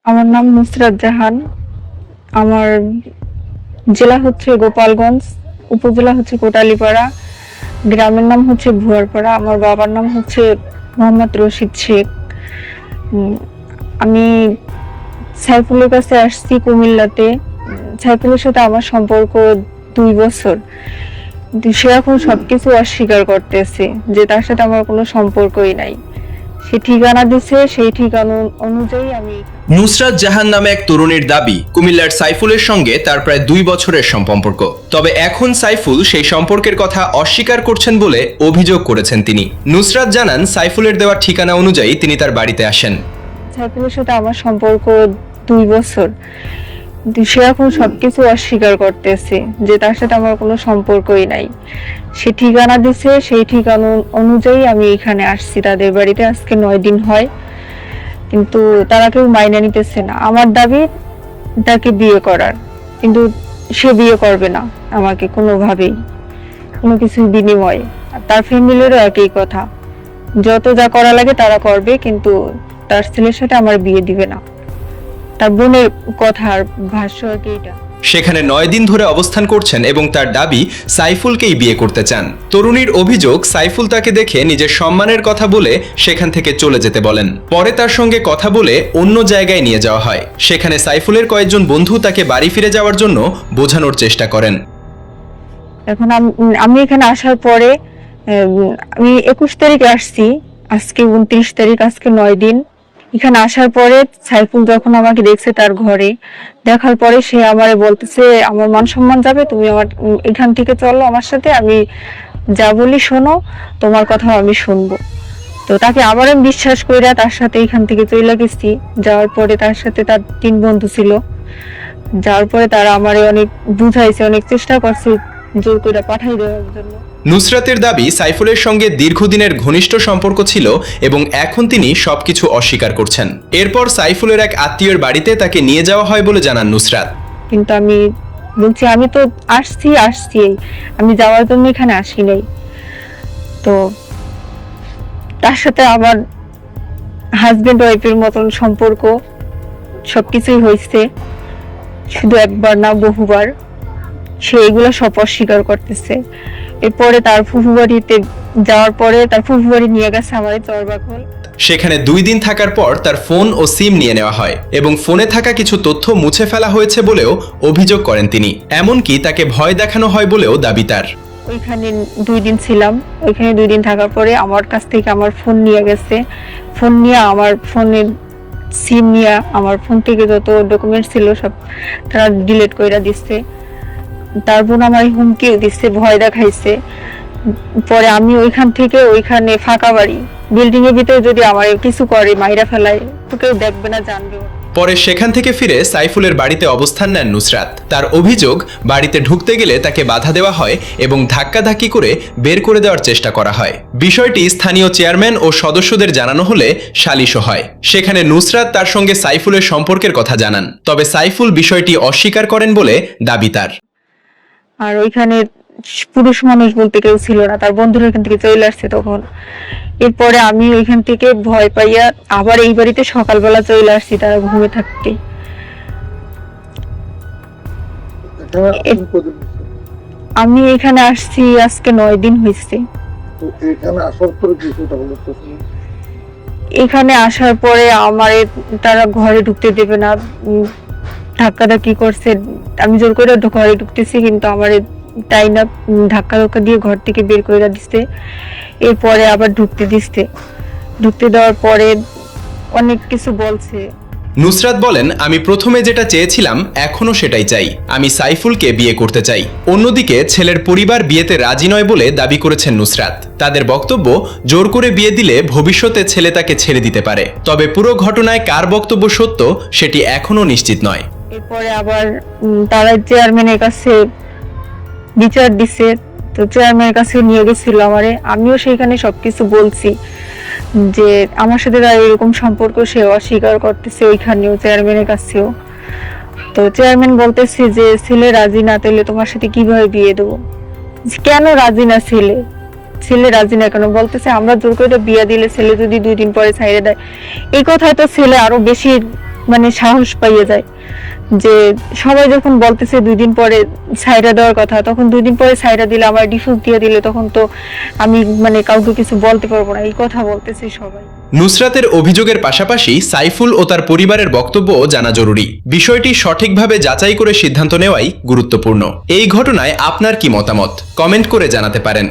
আমার নাম নুসরাত জাহান। আমার জেলা হচ্ছে গোপালগঞ্জ, উপজেলা হচ্ছে কোটালীপাড়া, গ্রামের নাম হচ্ছে ভুয়ারপাড়া। আমার বাবার নাম হচ্ছে মোহাম্মদ রশিদ শেখ। উম, আমি সাইফুলের কাছে আসছি কুমিল্লাতে। সাইফুলের সাথে আমার সম্পর্ক 2 বছর, কিন্তু সে এখন সবকিছু অস্বীকার করতেছে যে তার সাথে আমার কোনো সম্পর্কই নাই। সে ঠিকানা দিছে, সেই ঠিকানা অনুযায়ী আমি। নুসরাত জাহান নামে এক তরুণীর দাবি, কুমিল্লার সাইফুলের সঙ্গে তার প্রায় 2 বছরের সম্পর্ক। তবে এখন সাইফুল সেই সম্পর্কের কথা অস্বীকার করছেন বলে অভিযোগ করেছেন তিনি। নুসরাত জানান, সাইফুলের দেওয়া ঠিকানা অনুযায়ী তিনি তার বাড়িতে আসেন। সাইফুলের সাথে আমার সম্পর্ক 2 বছর, কিন্তু সে এখন সবকিছু অস্বীকার করতেছে যে তার সাথে আমার কোনো সম্পর্কই নাই। সে ঠিকানা দিছে, সেই ঠিকানা অনুযায়ী আমি এখানে আসছি তাদের বাড়িতে। আজকে 9 দিন হয়, কিন্তু তারা কেউ মাইনে নিতেছে না। আমার দাবি তাকে বিয়ে করার, কিন্তু সে বিয়ে করবে না আমাকে কোনোভাবেই, কোনো কিছুর বিনিময়ে। আর তার ফ্যামিলিরও একই কথা, যত যা করা লাগে তারা করবে, কিন্তু তার ছেলের সাথে আমার বিয়ে দিবে না। তার বোনের কথার ভাষ্য আর কি এটা। সেখানে 9 দিন ধরে অবস্থান করছেন এবং তার দাবি সাইফুলকেই বিয়ে করতে চান। তরুণীর অভিযোগ, সাইফুল তাকে দেখে নিজের সম্মানের কথা বলে সেখান থেকে চলে যেতে বলেন। পরে তার সঙ্গে কথা বলে অন্য জায়গায় নিয়ে যাওয়া হয়। সেখানে সাইফুলের কয়েকজন বন্ধু তাকে বাড়ি ফিরে যাওয়ার জন্য বোঝানোর চেষ্টা করেন। এখন আমি এখানে আসার পরে আমি 21 তারিখে আসছি, আজকে 29 তারিখ, আজকে 9 দিন। এখানে আসার পরে সাইফুল যখন আমাকে দেখছে তার ঘরে, দেখার পরে সে আমারে বলতেছে আমার মান সম্মান যাবে, তুমি আমার এখান থেকে চলো আমার সাথে, আমি যা বলি শোনো, তোমার কথা আমি শুনবো। তো তাকে আবার আমি বিশ্বাস কইরা তার সাথে এখান থেকে চলে গেছি। যাওয়ার পরে তার সাথে তার 3 বন্ধু ছিল। যাওয়ার পরে তারা আমারে অনেক বুঝাইছে, অনেক চেষ্টা করছে জোর করে পাঠাই দেওয়ার জন্য। নুসরাতের দাবি, সাইফুলের সঙ্গে দীর্ঘদিনের ঘনিষ্ঠ সম্পর্ক ছিল এবং এখন তিনি সবকিছু অস্বীকার করছেন। এরপর সাইফুলের এক আত্মীয়ের বাড়িতে তাকে নিয়ে যাওয়া হয় বলে জানান নুসরাত। কিন্তু আমি বলছি আমি তো আসছি, আমি যাওয়ার জন্য এখানে আসি নাই। তো তার সাথে আমার হাজবেন্ড ওয়াইফের মতন সম্পর্ক, সবকিছুই হয়েছে, শুধু একবার না বহুবার। সে এগুলো সব অস্বীকার করতেছে। এরপরে তার ফুফু বাড়িতে যাওয়ার পরে তার ফুফু বাড়ি নিয়ে গেছে আমার চরবাখল। সেখানে 2 দিন থাকার পর তার ফোন ও সিম নিয়ে নেওয়া হয় এবং ফোনে থাকা কিছু তথ্য মুছে ফেলা হয়েছে বলেও অভিযোগ করেন তিনি। এমনকি তাকে ভয় দেখানো হয় বলেও দাবি তার। ওইখানে 2 দিন ছিলাম। ওইখানে 2 দিন থাকার পরে আমার কাছ থেকে আমার ফোন নিয়ে গেছে। ফোন নিয়ে আমার ফোনের সিম নিয়ে আমার ফোন থেকে যত ডকুমেন্ট ছিল সব তারা ডিলিট কইরা দিচ্ছে। তার বোন আমার হুমকিও দিচ্ছে, ভয় দেখাইছে। পরে আমি ওইখান থেকে ওইখানে ফাঁকা বাড়ি, বিল্ডিং এর ভিতরে যদি আমার কিছু করে মাইরা ফেলায় তো কেউ দেখবে না, জানবে। পরে সেখান থেকে ফিরে সাইফুলের বাড়িতে অবস্থান নেন নুসরাত। তার অভিযোগ, বাড়িতে ঢুকতে গেলে তাকে বাধা দেওয়া হয় এবং ধাক্কাধাক্কি করে বের করে দেওয়ার চেষ্টা করা হয়। বিষয়টি স্থানীয় চেয়ারম্যান ও সদস্যদের জানানো হলে সালিশও হয়। সেখানে নুসরাত তার সঙ্গে সাইফুলের সম্পর্কের কথা জানান, তবে সাইফুল বিষয়টি অস্বীকার করেন বলে দাবি তার। আর ওইখানে পুরুষ মানুষ বলতে কেউ ছিল না, তার বন্ধুরা এখান থেকে চলে আসছে তখন। এরপরে আমি ওইখান থেকে ভয় পাইয়া আবার এই বাড়িতে সকালবেলা চলে আসছি তারা ঘুমে থাকতে। আমি এখানে আসছি আজকে 9 দিন হয়েছে। এখানে আসার পরে আমার তারা ঘরে ঢুকতে দেবে না, ধাক্কাধাক্কি করছে। আমি জোর করে ঘরে ঢুকতেছি, কিন্তু আমার তাই না ধাক্কা দিয়ে ঘর থেকে বের করে দিচ্ছে। এরপরে আবার ঢুকতে দেওয়ার পরে অনেক কিছু বলছে। নুসরাত বলেন, আমি প্রথমে যেটা চেয়েছিলাম এখনো সেটাই চাই, আমি সাইফুলকে বিয়ে করতে চাই। অন্যদিকে ছেলের পরিবার বিয়েতে রাজি নয় বলে দাবি করেছেন নুসরাত। তাদের বক্তব্য, জোর করে বিয়ে দিলে ভবিষ্যতে ছেলে তাকে ছেড়ে দিতে পারে। তবে পুরো ঘটনায় কার বক্তব্য সত্য সেটি এখনো নিশ্চিত নয়। এরপরে আবার তারা চেয়ারম্যানের কাছে বিচার দিছে, তো চেয়ারম্যানের কাছে নিয়ে গেছিল আমারে। আমিও সেইখানে সবকিছু বলছি যে আমার সাথে তার এরকম সম্পর্ক, সে অস্বীকার করতেছে ওইখানেও, চেয়ারম্যানের কাছেও। তো চেয়ারম্যান বলতেছে যে ছেলে রাজি না, তাহলে তোমার সাথে কিভাবে বিয়ে দেবো? কেন রাজি না ছেলে রাজি না কেন? বলতেছে আমরা জোর করে বিয়ে দিলে ছেলে যদি 2 দিন পরে ছাইড়ে দেয়। এই কথায় তো ছেলে আরো বেশি মানে সাহস পাইয়ে যায়। যে সবাই যখন বলতেছে 2 দিন পরে সাইরা দেওয়ার কথা, তখন 2 দিন পরে সাইরা দিলে, আমার ডিভোর্স দিয়ে দিলে, তখন তো আমি মানে কাউকে কিছু বলতে পারবো না, এই কথা বলতেছে সবাই। নুসরাতের অভিযোগের পাশাপাশি সাইফুল ও তার পরিবারের বক্তব্যও জানা জরুরি। বিষয়টি সঠিকভাবে যাচাই করে সিদ্ধান্ত নেওয়াই গুরুত্বপূর্ণ। এই ঘটনায় আপনার কি মতামত? কমেন্ট করে জানাতে পারেন।